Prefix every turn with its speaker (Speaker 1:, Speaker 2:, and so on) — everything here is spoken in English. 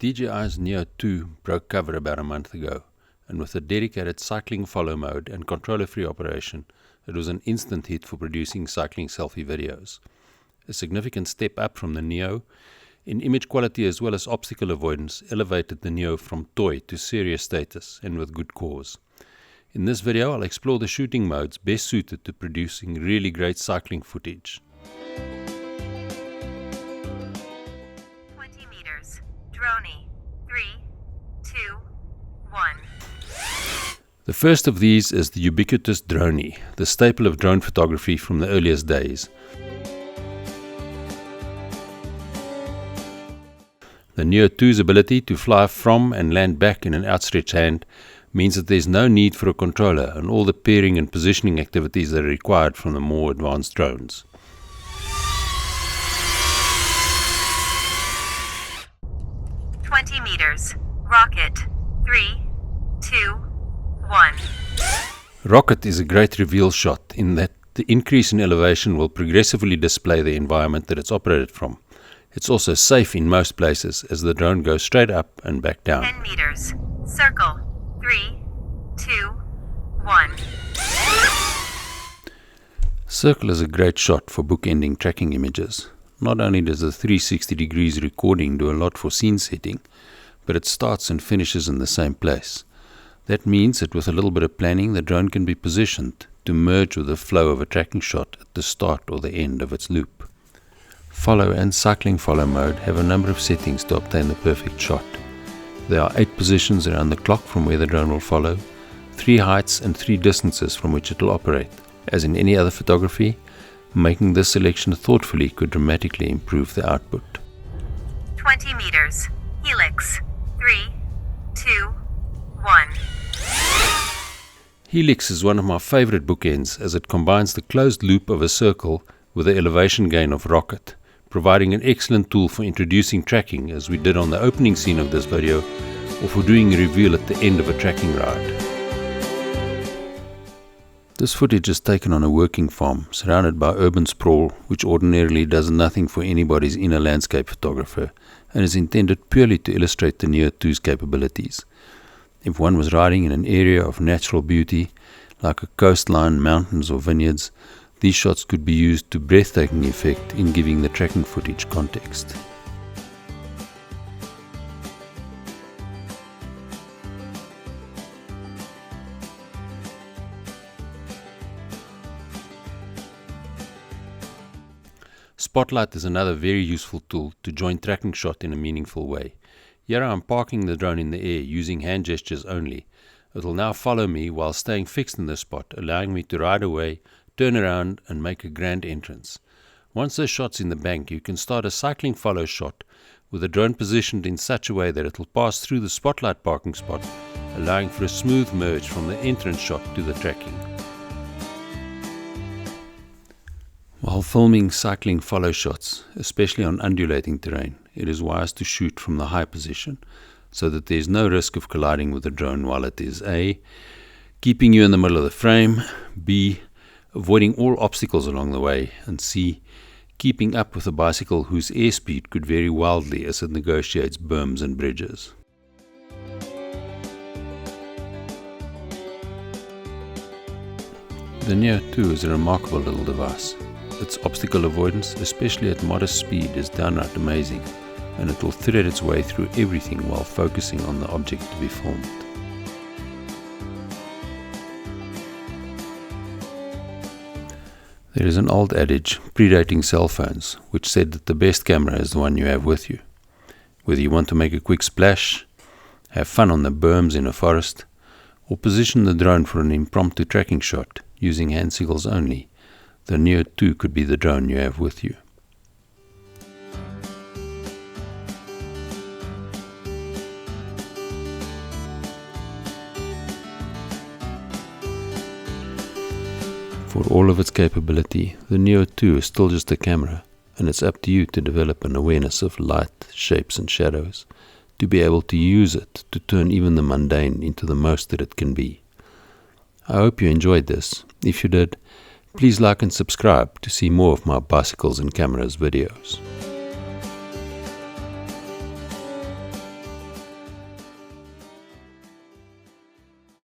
Speaker 1: DJI's Neo 2 broke cover about a month ago, and with a dedicated cycling follow mode and controller-free operation, it was an instant hit for producing cycling selfie videos. A significant step up from the Neo, in image quality as well as obstacle avoidance, elevated the Neo from toy to serious status, and with good cause. In this video, I'll explore the shooting modes best suited to producing really great cycling footage.
Speaker 2: 20 meters. Dronie. 3, 2, 1.
Speaker 1: The first of these is the ubiquitous Dronie, the staple of drone photography from the earliest days. The Neo 2's ability to fly from and land back in an outstretched hand means that there's no need for a controller and all the pairing and positioning activities that are required from the more advanced drones.
Speaker 2: Meters. Rocket. 3, 2, 1.
Speaker 1: Rocket is a great reveal shot in that the increase in elevation will progressively display the environment that it's operated from. It's also safe in most places as the drone goes straight up and back down.
Speaker 2: 10 meters. Circle. 3, 2, 1.
Speaker 1: Circle is a great shot for bookending tracking images. Not only does the 360 degrees recording do a lot for scene setting, but it starts and finishes in the same place. That means that with a little bit of planning, the drone can be positioned to merge with the flow of a tracking shot at the start or the end of its loop. Follow and cycling follow mode have a number of settings to obtain the perfect shot. There are 8 positions around the clock from where the drone will follow, 3 heights and 3 distances from which it will operate. As in any other photography, making this selection thoughtfully could dramatically improve the output.
Speaker 2: 20 meters. Helix. 3, 2, 1.
Speaker 1: Helix is one of my favorite bookends as it combines the closed loop of a circle with the elevation gain of rocket, providing an excellent tool for introducing tracking as we did on the opening scene of this video, or for doing a reveal at the end of a tracking ride. This footage is taken on a working farm surrounded by urban sprawl, which ordinarily does nothing for anybody's inner landscape photographer and is intended purely to illustrate the Neo 2's capabilities. If one was riding in an area of natural beauty, like a coastline, mountains or vineyards, these shots could be used to breathtaking effect in giving the tracking footage context. Spotlight is another very useful tool to join tracking shot in a meaningful way. Here I am parking the drone in the air using hand gestures only. It will now follow me while staying fixed in the spot, allowing me to ride away, turn around and make a grand entrance. Once the shot's in the bank, you can start a cycling follow shot with the drone positioned in such a way that it will pass through the spotlight parking spot, allowing for a smooth merge from the entrance shot to the tracking. While filming cycling follow shots, especially on undulating terrain, it is wise to shoot from the high position so that there is no risk of colliding with the drone while it is A, keeping you in the middle of the frame, B, avoiding all obstacles along the way, and C, keeping up with a bicycle whose airspeed could vary wildly as it negotiates berms and bridges. The Neo 2 is a remarkable little device. Its obstacle avoidance, especially at modest speed, is downright amazing, and it will thread its way through everything while focusing on the object to be filmed. There is an old adage, predating cell phones, which said that the best camera is the one you have with you. Whether you want to make a quick splash, have fun on the berms in a forest, or position the drone for an impromptu tracking shot using hand signals only, the Neo 2 could be the drone you have with you. For all of its capability, the Neo 2 is still just a camera, and it's up to you to develop an awareness of light, shapes and shadows, to be able to use it to turn even the mundane into the most that it can be. I hope you enjoyed this. If you did, please like and subscribe to see more of my bicycles and cameras videos.